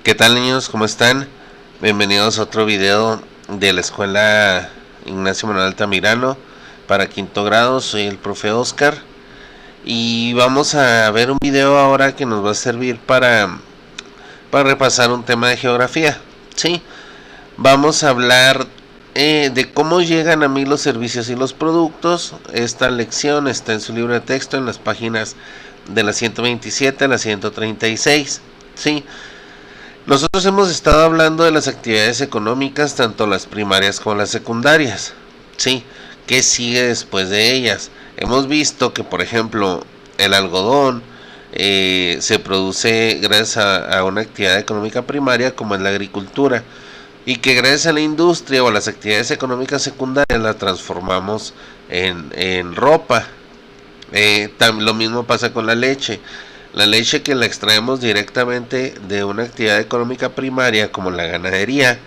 ¿Qué tal, niños? ¿Cómo están? Bienvenidos a otro video de la escuela Ignacio Manuel Altamirano para quinto grado. Soy el profe Oscar y vamos a ver un video ahora que nos va a servir para repasar un tema de geografía. Sí, vamos a hablar de cómo llegan a mí los servicios y los productos. Esta lección está en su libro de texto en las páginas de la 127 a la 136. Sí. Nosotros hemos estado hablando de las actividades económicas, tanto las primarias como las secundarias. Sí, ¿qué sigue después de ellas? Hemos visto que, por ejemplo, el algodón se produce gracias a una actividad económica primaria como es la agricultura, y que gracias a la industria o a las actividades económicas secundarias la transformamos en ropa. Lo mismo pasa con la leche. La leche que la extraemos directamente de una actividad económica primaria como la ganadería,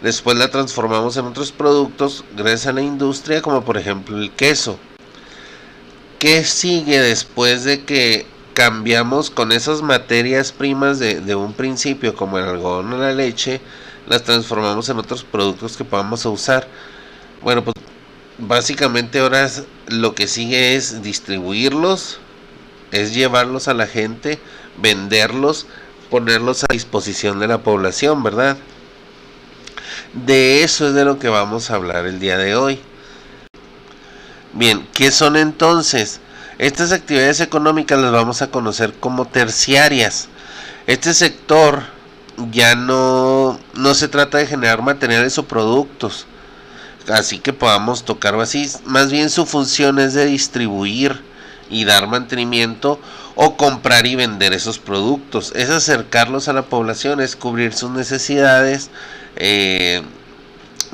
después la transformamos en otros productos gracias a la industria, como por ejemplo el queso. ¿Qué sigue después de que cambiamos con esas materias primas de un principio, como el algodón o la leche, las transformamos en otros productos que podamos usar? Bueno, pues básicamente ahora lo que sigue es distribuirlos, es llevarlos a la gente, venderlos, ponerlos a disposición de la población, ¿verdad? De eso es de lo que vamos a hablar el día de hoy. Bien, ¿qué son entonces? Estas actividades económicas las vamos a conocer como terciarias. Este sector ya no se trata de generar materiales o productos, así que podamos tocarlo así. Más bien su función es de distribuir y dar mantenimiento o comprar y vender esos productos. Es acercarlos a la población, es cubrir sus necesidades,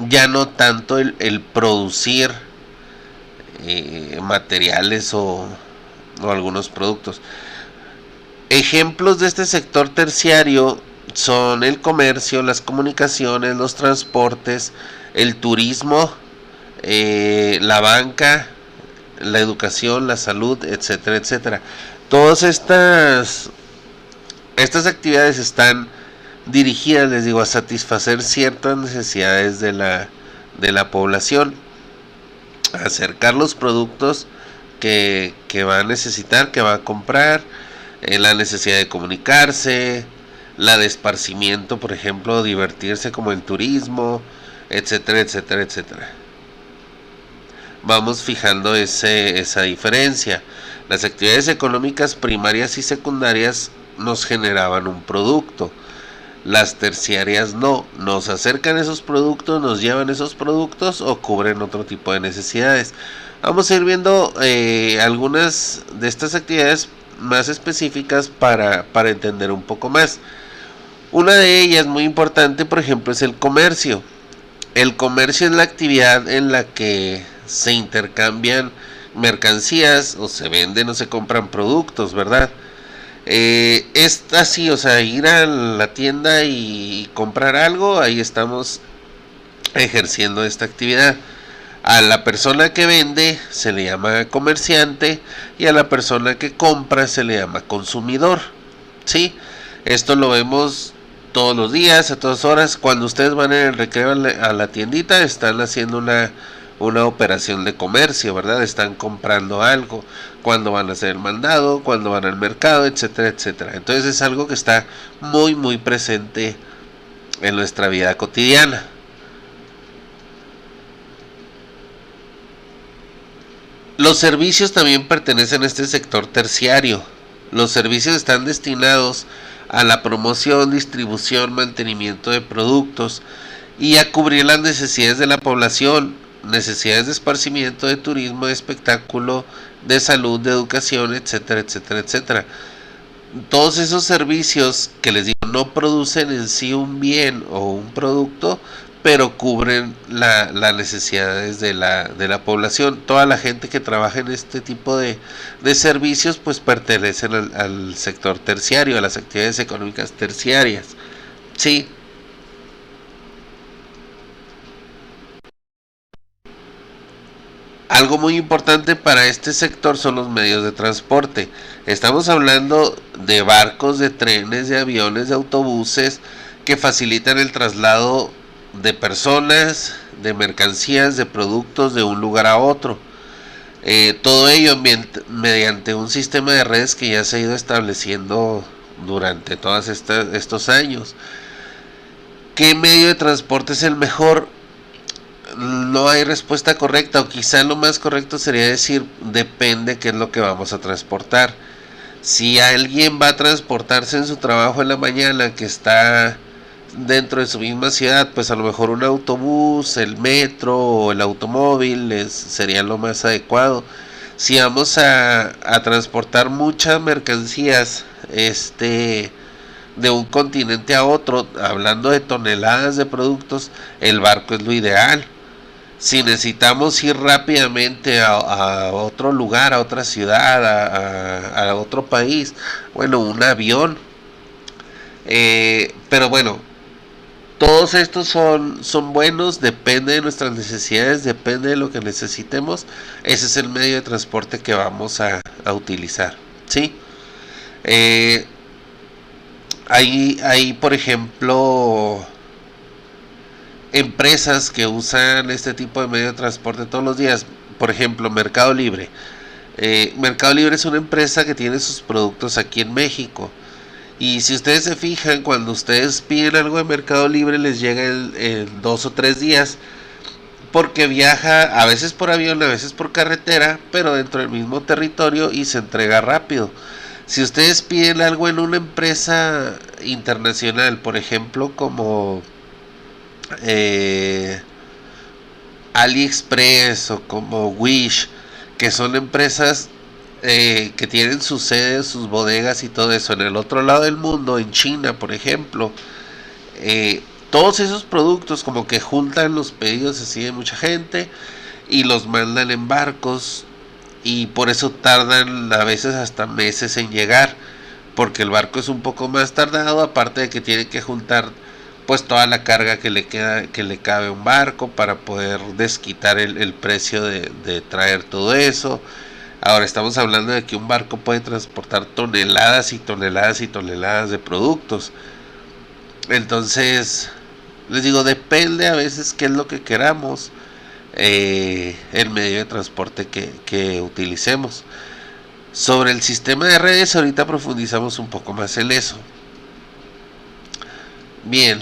ya no tanto el producir materiales o algunos productos. Ejemplos de este sector terciario son el comercio, las comunicaciones, los transportes, el turismo, la banca, la educación, la salud, etcétera, etcétera. Todas estas actividades están dirigidas, les digo, a satisfacer ciertas necesidades de la población, a acercar los productos que va a necesitar, que va a comprar, la necesidad de comunicarse, la de esparcimiento, por ejemplo, divertirse como el turismo, etcétera, etcétera, etcétera. Vamos fijando esa diferencia. Las actividades económicas primarias y secundarias nos generaban un producto. Las terciarias no. Nos acercan esos productos, nos llevan esos productos o cubren otro tipo de necesidades. Vamos a ir viendo algunas de estas actividades más específicas para entender un poco más. Una de ellas muy importante, por ejemplo, es el comercio. El comercio es la actividad en la que se intercambian mercancías o se venden o se compran productos, ¿verdad? Es así, o sea, ir a la tienda y comprar algo, ahí estamos ejerciendo esta actividad. A la persona que vende se le llama comerciante y a la persona que compra se le llama consumidor, ¿sí? Esto lo vemos todos los días, a todas horas. Cuando ustedes van en el recreo a la tiendita, están haciendo una operación de comercio, ¿verdad? Están comprando algo, cuando van a hacer el mandado, cuando van al mercado, etcétera, etcétera. Entonces es algo que está muy, muy presente en nuestra vida cotidiana. Los servicios también pertenecen a este sector terciario. Los servicios están destinados a la promoción, distribución, mantenimiento de productos y a cubrir las necesidades de la población, necesidades de esparcimiento, de turismo, de espectáculo, de salud, de educación, etcétera, etcétera, etcétera. Todos esos servicios que les digo no producen en sí un bien o un producto, pero cubren las necesidades de la población. Toda la gente que trabaja en este tipo de servicios pues pertenecen al sector terciario, a las actividades económicas terciarias. Sí. Algo muy importante para este sector son los medios de transporte. Estamos hablando de barcos, de trenes, de aviones, de autobuses que facilitan el traslado de personas, de mercancías, de productos de un lugar a otro. Todo ello mediante un sistema de redes que ya se ha ido estableciendo durante todos estos años. ¿Qué medio de transporte es el mejor? No hay respuesta correcta, o quizá lo más correcto sería decir depende qué es lo que vamos a transportar. Si alguien va a transportarse en su trabajo en la mañana que está dentro de su misma ciudad, pues a lo mejor un autobús, el metro o el automóvil sería lo más adecuado. Si vamos a transportar muchas mercancías de un continente a otro, hablando de toneladas de productos, el barco es lo ideal. Si necesitamos ir rápidamente a otro lugar, a otra ciudad, a otro país, bueno, un avión. Pero bueno, todos estos son buenos, depende de nuestras necesidades, depende de lo que necesitemos. Ese es el medio de transporte que vamos a utilizar, ¿sí? Hay, por ejemplo, empresas que usan este tipo de medio de transporte todos los días. Por ejemplo, Mercado Libre. Mercado Libre es una empresa que tiene sus productos aquí en México. Y si ustedes se fijan, cuando ustedes piden algo de Mercado Libre, les llega en 2 o 3 días. Porque viaja a veces por avión, a veces por carretera, pero dentro del mismo territorio y se entrega rápido. Si ustedes piden algo en una empresa internacional, por ejemplo, como AliExpress o como Wish, que son empresas que tienen sus sedes, sus bodegas y todo eso en el otro lado del mundo, en China, por ejemplo, todos esos productos como que juntan los pedidos así de mucha gente y los mandan en barcos, y por eso tardan a veces hasta meses en llegar, porque el barco es un poco más tardado, aparte de que tienen que juntar pues toda la carga que le cabe a un barco para poder desquitar el precio de traer todo eso. Ahora estamos hablando de que un barco puede transportar toneladas y toneladas y toneladas de productos. Entonces, les digo, depende a veces qué es lo que queramos, el medio de transporte que utilicemos. Sobre el sistema de redes, ahorita profundizamos un poco más en eso. Bien.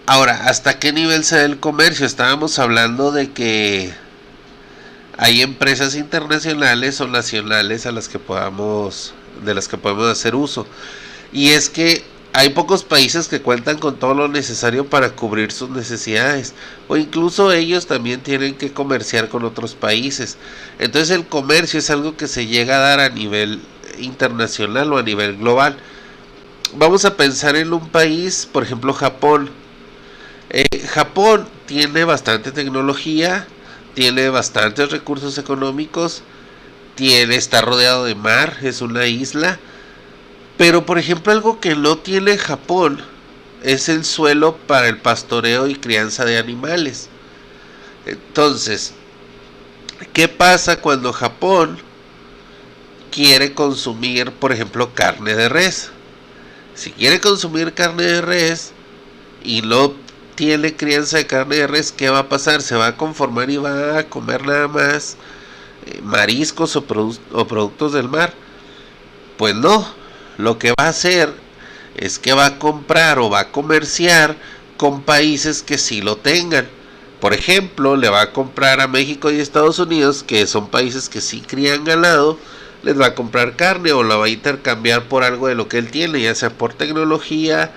Ahora, ¿hasta qué nivel se da el comercio? Estábamos hablando de que hay empresas internacionales o nacionales de las que podemos hacer uso. Y es que hay pocos países que cuentan con todo lo necesario para cubrir sus necesidades, o incluso ellos también tienen que comerciar con otros países. Entonces el comercio es algo que se llega a dar a nivel internacional o a nivel global. Vamos a pensar en un país, por ejemplo Japón. Japón tiene bastante tecnología, tiene bastantes recursos económicos, está rodeado de mar, es una isla. Pero por ejemplo algo que no tiene Japón es el suelo para el pastoreo y crianza de animales. Entonces, ¿qué pasa cuando Japón quiere consumir, por ejemplo, carne de res? Si quiere consumir carne de res y no tiene crianza de carne de res, ¿qué va a pasar? ¿Se va a conformar y va a comer nada más mariscos o productos del mar? Pues no. Lo que va a hacer es que va a comprar o va a comerciar con países que sí lo tengan. Por ejemplo, le va a comprar a México y Estados Unidos, que son países que sí crían ganado, les va a comprar carne o la va a intercambiar por algo de lo que él tiene, ya sea por tecnología,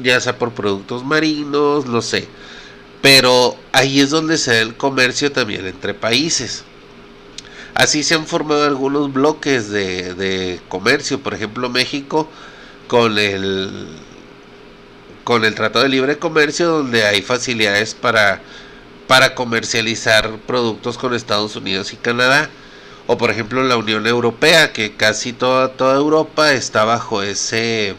ya sea por productos marinos, no sé. Pero ahí es donde se da el comercio también entre países. Así se han formado algunos bloques de comercio. Por ejemplo, México con el Tratado de Libre Comercio, donde hay facilidades para comercializar productos con Estados Unidos y Canadá. O por ejemplo la Unión Europea, que casi toda Europa está bajo ese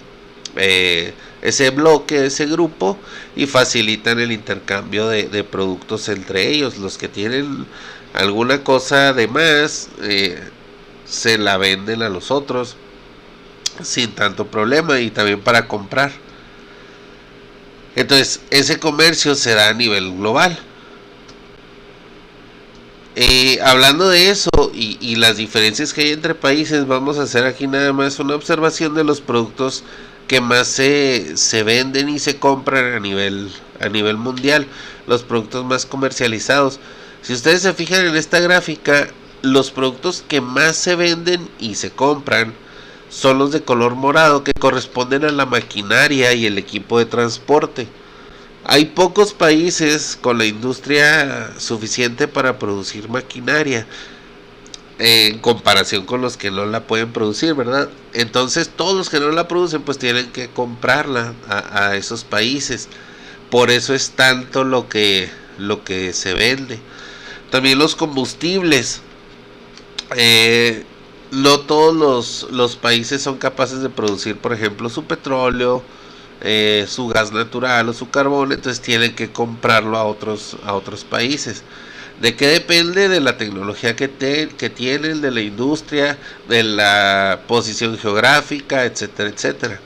ese bloque, ese grupo, y facilitan el intercambio de productos entre ellos. Los que tienen alguna cosa de más se la venden a los otros sin tanto problema, y también para comprar. Entonces ese comercio se da a nivel global. Hablando de eso y las diferencias que hay entre países, vamos a hacer aquí nada más una observación de los productos que más se venden y se compran a nivel mundial, los productos más comercializados. Si ustedes se fijan en esta gráfica, los productos que más se venden y se compran son los de color morado, que corresponden a la maquinaria y el equipo de transporte. Hay pocos países con la industria suficiente para producir maquinaria en comparación con los que no la pueden producir, ¿verdad? Entonces todos los que no la producen pues tienen que comprarla a esos países. Por eso es tanto lo que se vende. También los combustibles. No todos los países son capaces de producir, por ejemplo, su petróleo, su gas natural o su carbón, entonces tienen que comprarlo a otros países. ¿De qué depende? De la tecnología que tienen, de la industria, de la posición geográfica, etcétera, etcétera.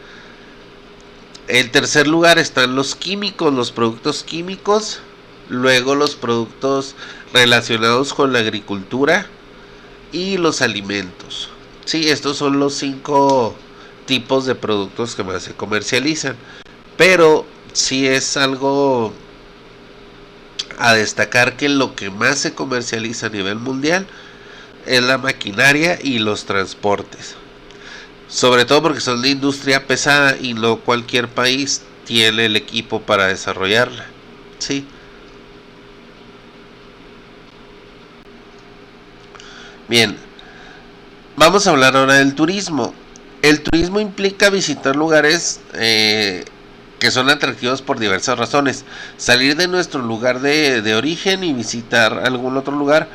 En tercer lugar están los químicos, los productos químicos, luego los productos relacionados con la agricultura y los alimentos. Sí, estos son los 5 tipos de productos que más se comercializan, pero sí es algo a destacar que lo que más se comercializa a nivel mundial es la maquinaria y los transportes, sobre todo porque son de industria pesada y no cualquier país tiene el equipo para desarrollarla. Sí. Bien, vamos a hablar ahora del turismo. El turismo implica visitar lugares que son atractivos por diversas razones. Salir de nuestro lugar de origen y visitar algún otro lugar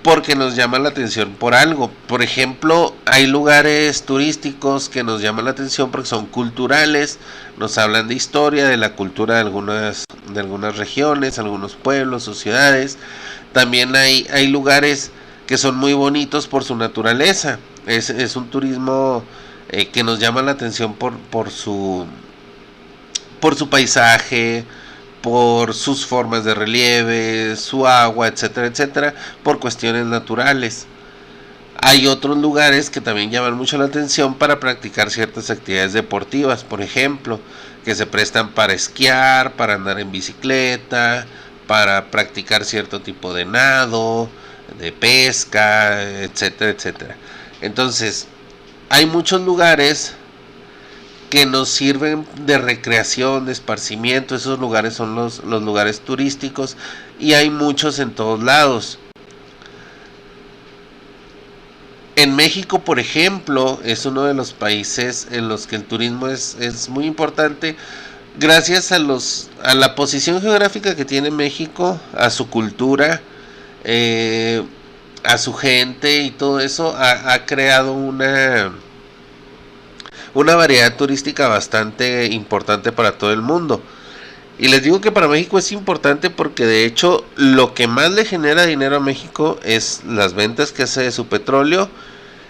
porque nos llama la atención por algo. Por ejemplo, hay lugares turísticos que nos llaman la atención porque son culturales, nos hablan de historia, de la cultura de algunas regiones, algunos pueblos o ciudades. También hay lugares que son muy bonitos por su naturaleza. Es un turismo que nos llama la atención por su paisaje, por sus formas de relieve, su agua, etcétera, etcétera, por cuestiones naturales. Hay otros lugares que también llaman mucho la atención para practicar ciertas actividades deportivas, por ejemplo, que se prestan para esquiar, para andar en bicicleta, para practicar cierto tipo de nado, de pesca, etcétera, etcétera. Entonces, hay muchos lugares que nos sirven de recreación, de esparcimiento. Esos lugares son los lugares turísticos, y hay muchos en todos lados. En México, por ejemplo, es uno de los países en los que el turismo es muy importante, gracias a la posición geográfica que tiene México, a su cultura, a su gente, y todo eso ha creado una variedad turística bastante importante para todo el mundo. Y les digo que para México es importante porque de hecho lo que más le genera dinero a México es las ventas que hace de su petróleo.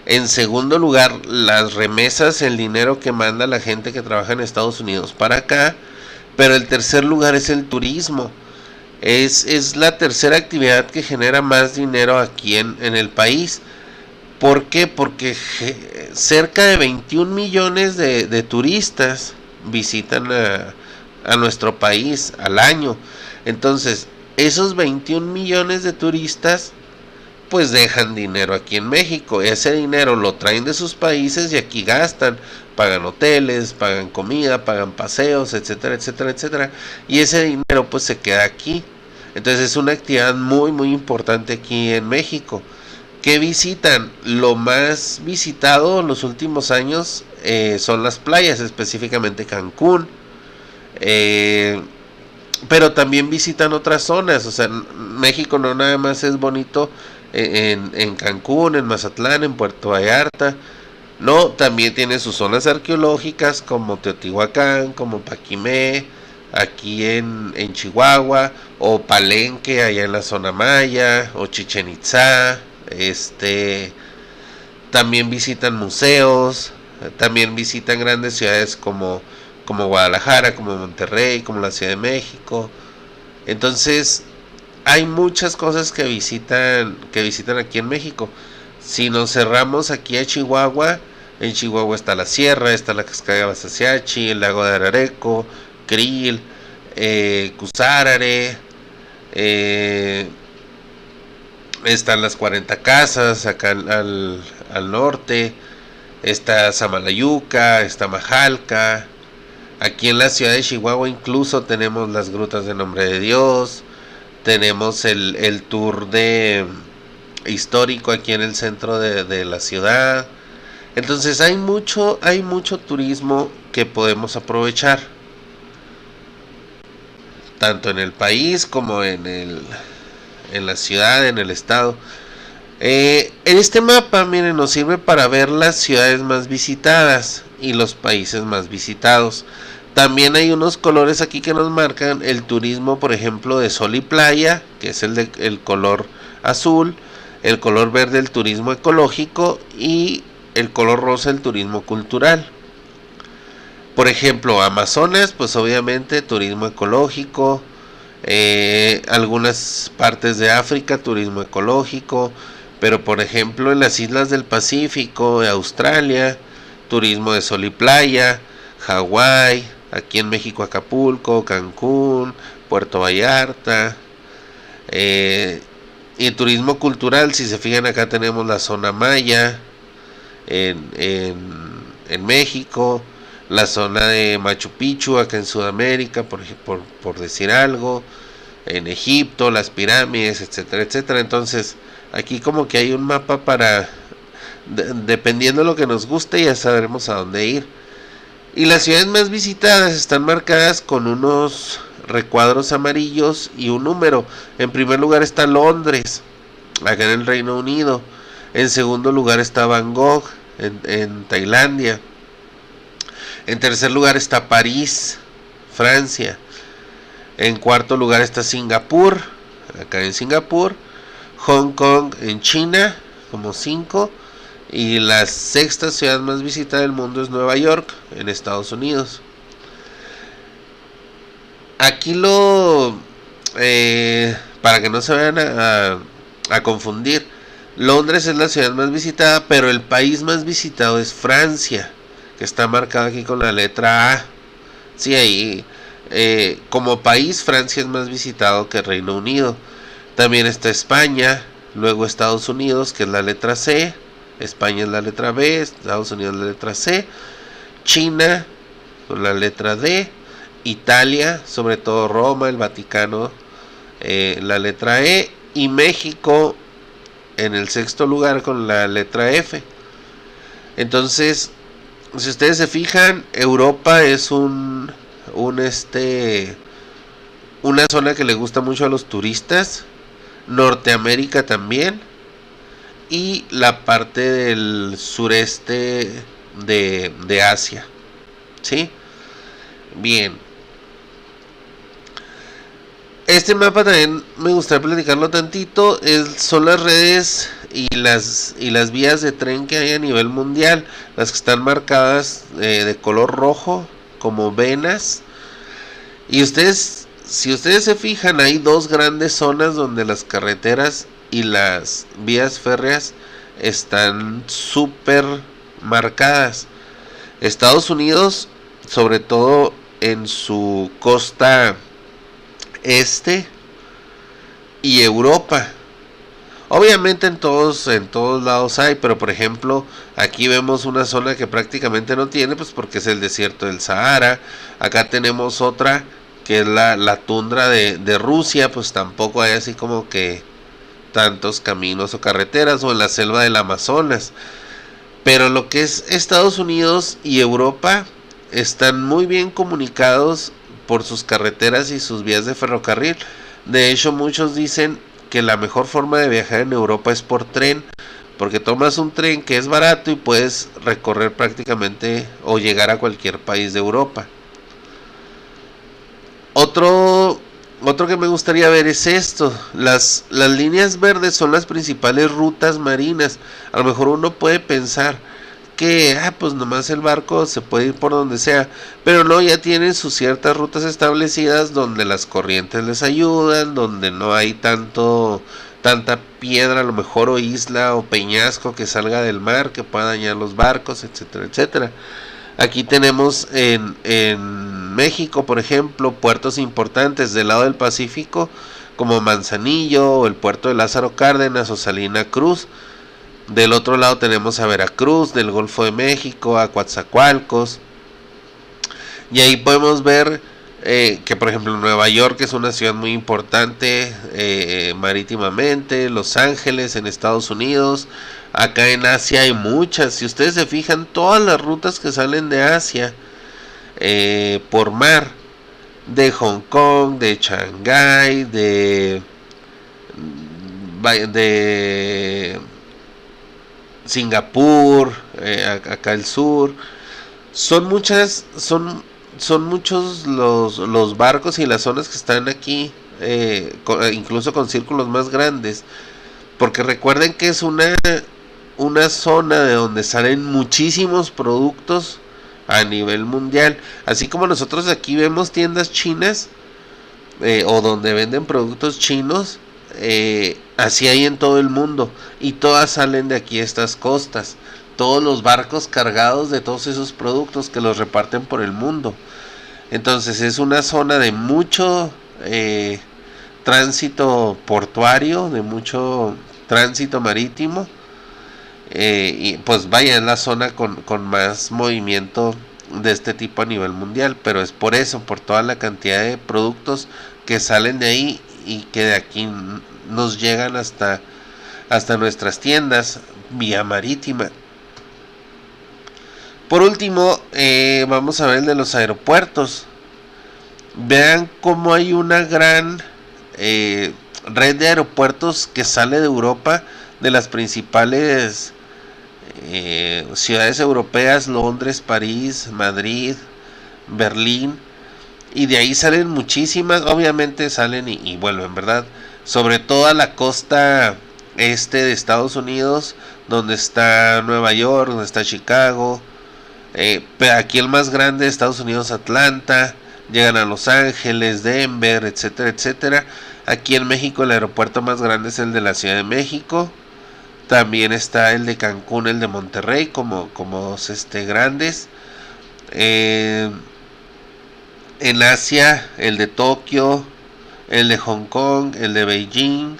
En segundo lugar, las remesas, el dinero que manda la gente que trabaja en Estados Unidos para acá. Pero el tercer lugar es el turismo. Es la tercera actividad que genera más dinero aquí en el país. ¿Por qué? Porque cerca de 21 millones de turistas visitan a nuestro país al año. Entonces, esos 21 millones de turistas pues dejan dinero aquí en México. Ese dinero lo traen de sus países y aquí gastan, pagan hoteles, pagan comida, pagan paseos, etcétera, etcétera, etcétera. Y ese dinero pues se queda aquí. Entonces es una actividad muy, muy importante aquí en México. ¿Qué visitan? Lo más visitado en los últimos años son las playas, específicamente Cancún. Pero también visitan otras zonas. O sea, México no nada más es bonito en Cancún, en Mazatlán, en Puerto Vallarta. No, también tiene sus zonas arqueológicas como Teotihuacán, como Paquimé, aquí en Chihuahua, o Palenque allá en la zona maya, o Chichen Itzá, también visitan museos, también visitan grandes ciudades como Guadalajara, como Monterrey, como la Ciudad de México. Entonces, hay muchas cosas que visitan aquí en México. Si nos cerramos aquí a Chihuahua, en Chihuahua está la sierra, está la cascada de Basaciachi, el lago de Arareco, Krill, Cusárare, eh, están las 40 casas acá al norte, está Samalayuca, está Majalca. Aquí en la ciudad de Chihuahua incluso tenemos las grutas de Nombre de Dios, tenemos el tour histórico aquí en el centro de la ciudad. Entonces hay mucho turismo que podemos aprovechar, tanto en el país como en la ciudad, en el estado. En este mapa, miren, nos sirve para ver las ciudades más visitadas y los países más visitados. También hay unos colores aquí que nos marcan el turismo, por ejemplo, de sol y playa, que es el color azul, el color verde el turismo ecológico y el color rosa el turismo cultural. Por ejemplo, Amazonas, pues obviamente turismo ecológico, algunas partes de África turismo ecológico, pero por ejemplo en las islas del Pacífico, Australia, turismo de sol y playa, Hawái, aquí en México Acapulco, Cancún, Puerto Vallarta, y el turismo cultural, si se fijan acá tenemos la zona maya en México, la zona de Machu Picchu acá en Sudamérica, por decir algo, en Egipto, las pirámides, etcétera, etcétera. Entonces aquí como que hay un mapa para, dependiendo de lo que nos guste, ya sabremos a dónde ir. Y las ciudades más visitadas están marcadas con unos recuadros amarillos y un número. En primer lugar está Londres, acá en el Reino Unido. En segundo lugar está Bangkok, en Tailandia. En tercer lugar está París, Francia. En cuarto lugar está Singapur, acá en Singapur. Hong Kong en China, como 5. Y la sexta ciudad más visitada del mundo es Nueva York, en Estados Unidos. Aquí para que no se vayan a confundir, Londres es la ciudad más visitada, pero el país más visitado es Francia, que está marcado aquí con la letra A. Sí, ahí, como país, Francia es más visitado que Reino Unido. También está España, luego Estados Unidos, que es la letra C. España es la letra B, Estados Unidos la letra C, China con la letra D, Italia, sobre todo Roma, el Vaticano, la letra E, y México en el sexto lugar con la letra F. Entonces, si ustedes se fijan, Europa es una zona que le gusta mucho a los turistas, Norteamérica también, y la parte del sureste de Asia. ¿Sí? Bien. Este mapa también me gustaría platicarlo tantito. Son las redes y las vías de tren que hay a nivel mundial. Las que están marcadas de color rojo, como venas. Y si ustedes se fijan, hay dos grandes zonas donde las carreteras y las vías férreas están súper marcadas. Estados Unidos, sobre todo en su costa este, y Europa. Obviamente en todos lados hay, pero por ejemplo aquí vemos una zona que prácticamente no tiene, pues porque es el desierto del Sahara. Acá tenemos otra que es la tundra de Rusia, pues tampoco hay así como que tantos caminos o carreteras, o en la selva del Amazonas. Pero lo que es Estados Unidos y Europa están muy bien comunicados por sus carreteras y sus vías de ferrocarril. De hecho, muchos dicen que la mejor forma de viajar en Europa es por tren, porque tomas un tren que es barato y puedes recorrer prácticamente o llegar a cualquier país de Europa. Otro que me gustaría ver es esto. Las líneas verdes son las principales rutas marinas. A lo mejor uno puede pensar que pues nomás el barco se puede ir por donde sea, pero no, ya tienen sus ciertas rutas establecidas donde las corrientes les ayudan, donde no hay tanta piedra a lo mejor, o isla o peñasco que salga del mar que pueda dañar los barcos, etcétera, etcétera. Aquí tenemos en México, por ejemplo, puertos importantes del lado del Pacífico como Manzanillo, o el puerto de Lázaro Cárdenas o Salina Cruz. Del otro lado tenemos a Veracruz, del Golfo de México, a Coatzacoalcos. Y ahí podemos ver que, por ejemplo, Nueva York es una ciudad muy importante marítimamente, Los Ángeles en Estados Unidos. Acá en Asia hay muchas. Si ustedes se fijan, todas las rutas que salen de Asia por mar, de Hong Kong, de Shanghái, de Singapur, acá al sur, son muchos los barcos y las zonas que están aquí, incluso con círculos más grandes, porque recuerden que es una zona de donde salen muchísimos productos a nivel mundial. Así como nosotros aquí vemos tiendas chinas o donde venden productos chinos, así hay en todo el mundo, y todas salen de aquí, estas costas, todos los barcos cargados de todos esos productos que los reparten por el mundo. Entonces es una zona de mucho tránsito portuario, de mucho tránsito marítimo, y pues vaya, es la zona con más movimiento de este tipo a nivel mundial, pero es por eso, por toda la cantidad de productos que salen de ahí y que de aquí nos llegan hasta nuestras tiendas vía marítima. Por último, vamos a ver el de los aeropuertos. Vean cómo hay una gran red de aeropuertos que sale de Europa, de las principales ciudades europeas: Londres, París, Madrid, Berlín. Y de ahí salen muchísimas, obviamente salen y vuelven, ¿verdad? Sobre todo a la costa este de Estados Unidos, donde está Nueva York, donde está Chicago. Aquí el más grande de Estados Unidos, Atlanta. Llegan a Los Ángeles, Denver, etcétera, etcétera. Aquí en México el aeropuerto más grande es el de la Ciudad de México. También está el de Cancún, el de Monterrey, como dos grandes. En Asia, el de Tokio, el de Hong Kong, el de Beijing.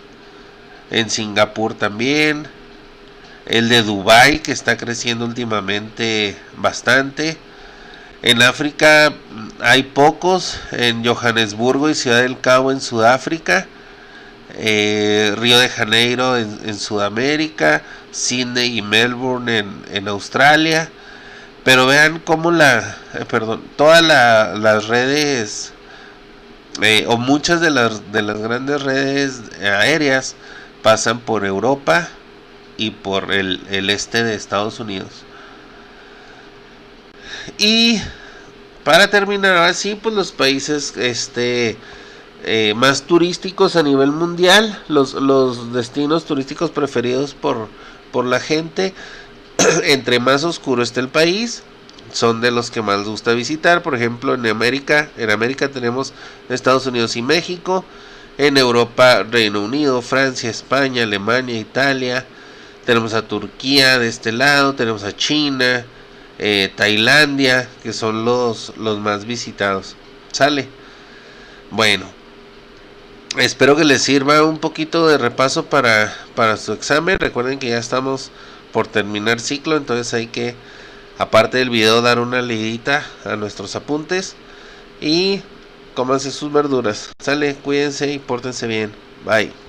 En Singapur también. El de Dubái, que está creciendo últimamente bastante. En África hay pocos. En Johannesburgo y Ciudad del Cabo en Sudáfrica. Río de Janeiro en Sudamérica. Sydney y Melbourne en Australia. Pero vean cómo todas las redes, o muchas de las grandes redes aéreas pasan por Europa y por el este de Estados Unidos. Y para terminar, así pues los países más turísticos a nivel mundial, los destinos turísticos preferidos por la gente. Entre más oscuro esté el país, son de los que más les gusta visitar. Por ejemplo, en América tenemos Estados Unidos y México. En Europa, Reino Unido, Francia, España, Alemania, Italia. Tenemos a Turquía de este lado, tenemos a China, Tailandia, que son los más visitados. ¿Sale? Bueno, espero que les sirva un poquito de repaso para su examen. Recuerden que ya estamos por terminar ciclo, entonces hay que, aparte del video, dar una leidita a nuestros apuntes y cómanse sus verduras. Sale, cuídense y pórtense bien. Bye.